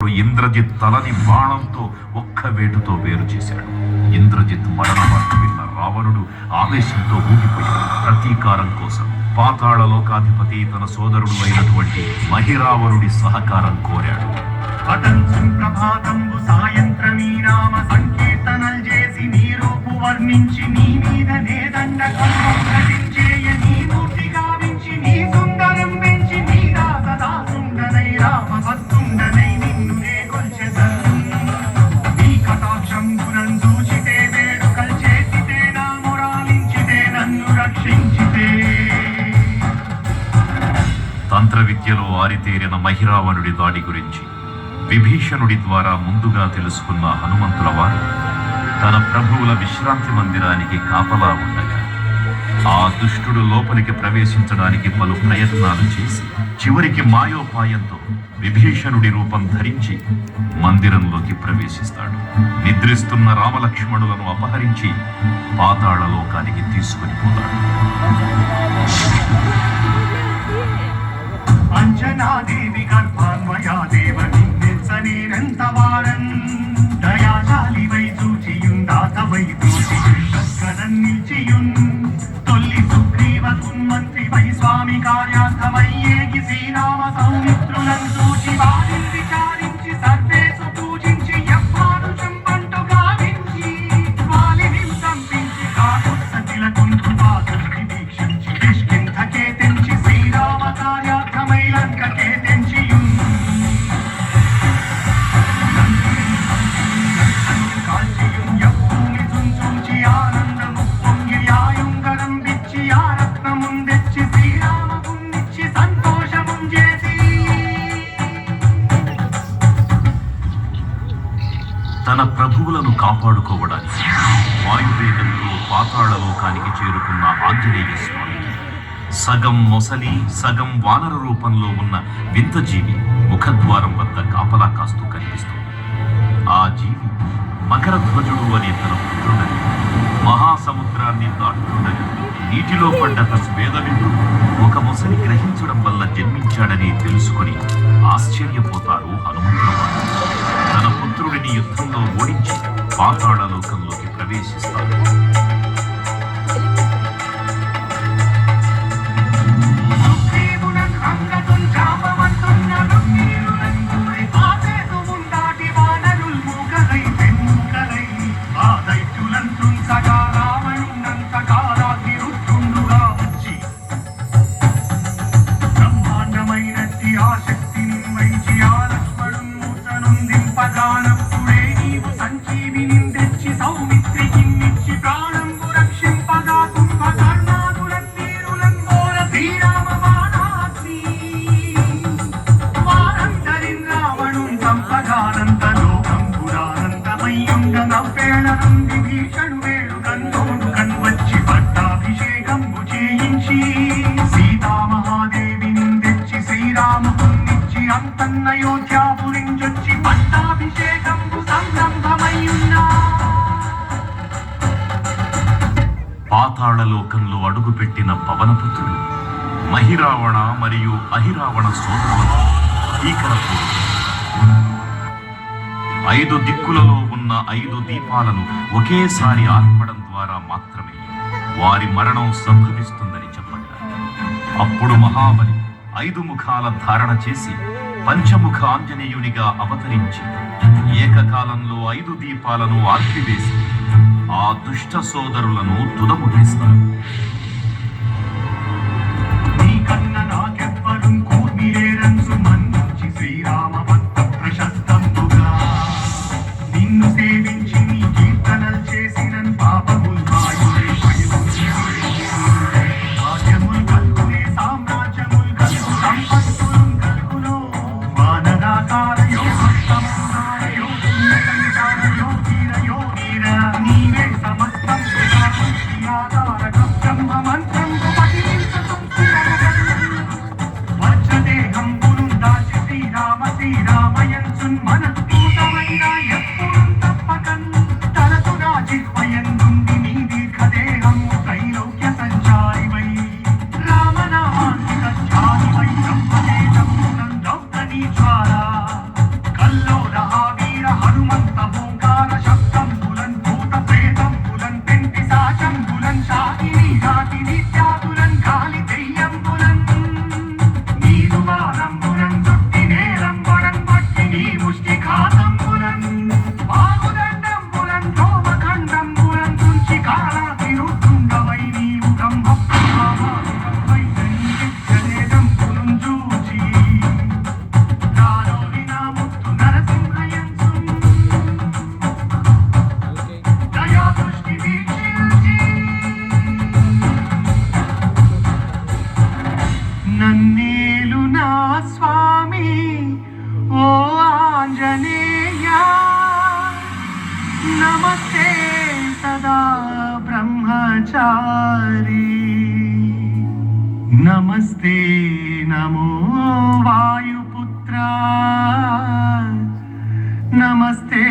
ఇంద్రజిత్ తలని బాణంతో ఒక్క వేటుతో వేరు చేశాడు. ఇంద్రజిత్ మరణ వార్త విన్న రావణుడు ఆవేశంతో ఊగిపోయాడు. ప్రతీకారం కోసం పాతాళ లోకాధిపతి తన సోదరుడు అయినటువంటి మహిరావణుడి సహకారం కోరాడు. సాయంత్రమీ నామ సంకీర్తనలు చేసి నీ రూపు వర్ణించి నీ మీద నేదండ నీ మూర్తి గావించి నీ సుందరం పెంచి నీ దాసదాసుండనై రామ భక్తుండనై నిన్ను నే కొల్చెదను. నీ కటాక్షంబునం చూచితే వేడుకలు చేసితే నా మొరాలించితే నన్ను రక్షించితే. తంత్ర విద్యలో ఆరితేరిన మహిరావణుడి దాడి గురించి విభీషణుడి ద్వారా ముందుగా తెలుసుకున్న హనుమంతుల వారు తన ప్రభువుల విశ్రాంతి మందిరానికి కాపలా ఉండగా ఆ దుష్టుడు లోపలికి ప్రవేశించడానికి పలు ప్రయత్నాలు చేసి చివరికి మాయోపాయంతో విభీషణుడి రూపం ధరించి మందిరంలోకి ప్రవేశిస్తాడు. నిద్రిస్తున్న రామలక్ష్మణులను అపహరించి పాతాళ లోకానికి తీసుకుని పోతాడు. అంజనాదేవి గర్భాన్వయా దేవని నిన్సనేనంత వారన్ దయాశాలివై చూచియుందాతవై దూషికరం నిలిచియున్ తొల్లి సుగ్రీవకున్ మంత్రివై స్వామి కార్యార్థమై ఏగి శ్రీరామ సౌమిత్రులను చూచి వారిని విచారించి సర్వేసు పూజించి యవ్వానుషం పంటు గావించి వాలిని సంపించి కాకుత్సతిల కుంటు పాదుని వీక్షించి కిష్కింధకే తెంచి శ్రీరామ కార్యార్థమై లంకకే తెంచియున్ కాల్చియున్ యవ్వూని చుంచుంచి ఆనందము పొంగి ఆయుంగరం విచ్చి ఆ రత్నమున్ తెచ్చి శ్రీరామకున్నిచ్చి సంతోషమున్ చేసి. తన ప్రభువులను కాపాడుకోవడానికి వాయువేగంతో పాతాళ లోకానికి చేరుకున్న ఆంజనేయ స్వామి సగం మొసలి సగం వానర రూపంలో ఉన్న వింత జీవి ముఖద్వారం వద్ద కాపలా కాస్తూ కనిపిస్తుంది. ఆ జీవి మకరధ్వజుడు అనే తన పుత్రుడని మహాసముద్రాన్ని దాటుతుండగా నీటిలో పడ్డ స్వేదవిందు ఒక మొసలి గ్రహించడం వల్ల జన్మించాడని తెలుసుకుని ఆశ్చర్యపోతారు హనుమంతుల వారు. తన పుత్రుడిని యుద్ధంలో ఓడించి పాతాళ లోకంలోకి ప్రవేశిస్తారు. పాతాళ లోకంలో అడుగుపెట్టిన పవనపుత్రుడు మహిరావణ మరియు అహిరావణ సోదరులను భీకరపూర్వకంగా 5 దిక్కులలో ఉన్న 5 దీపాలను ఒకేసారి ఆర్పడం ద్వారా మాత్రమే వారి మరణం సంభవిస్తుందని చెప్పగా అప్పుడు మహాబలి 5 ముఖాల ధారణ చేసి పంచముఖ ఆంజనేయునిగా అవతరించి ఏకకాలంలో 5 దీపాలను ఆర్పివేసి ఆ దుష్ట సోదరులను తుదముట్టేస్తారు. శ్రీరామ భక్త ప్రశస్తంబుగా నిన్ను సేవించి నీ కీర్తనలు చేసిన పాపముల్ రాజ్యముల్ కల్గునే సామ్రాజ్యముల్ కల్గు సంపత్తులు కల్గును వానరాకార నీవే సమస్తం బ్రహ్మ మంత్రం మంత ఓంకార శబ్దంబులన్ భూత ప్రేతంబులన్ పెంటి సాచంబులన్ శాకిని జాతి నిత్యాతులన్ గాలి దెయ్యంబులన్ నీరు వారంబులన్ చుట్టి నేలంబులన్ పట్టి నీ ముష్టి ఘాతంబులన్ బాగుదండంబులన్ ధోమఖండంబులన్ తుంచి కాలా తిరుతుండవై నీవు గంభపై జనేదంబులన్ చూచి దారోని నా ముత్తు నరసింహయంసు దయా దృష్టి వీక్షించి నన్నేలు నా స్వామి ఓ ఆంజనేయ నమస్తే సదా బ్రహ్మచారి నమస్తే నమో వాయుపుత్ర నమస్తే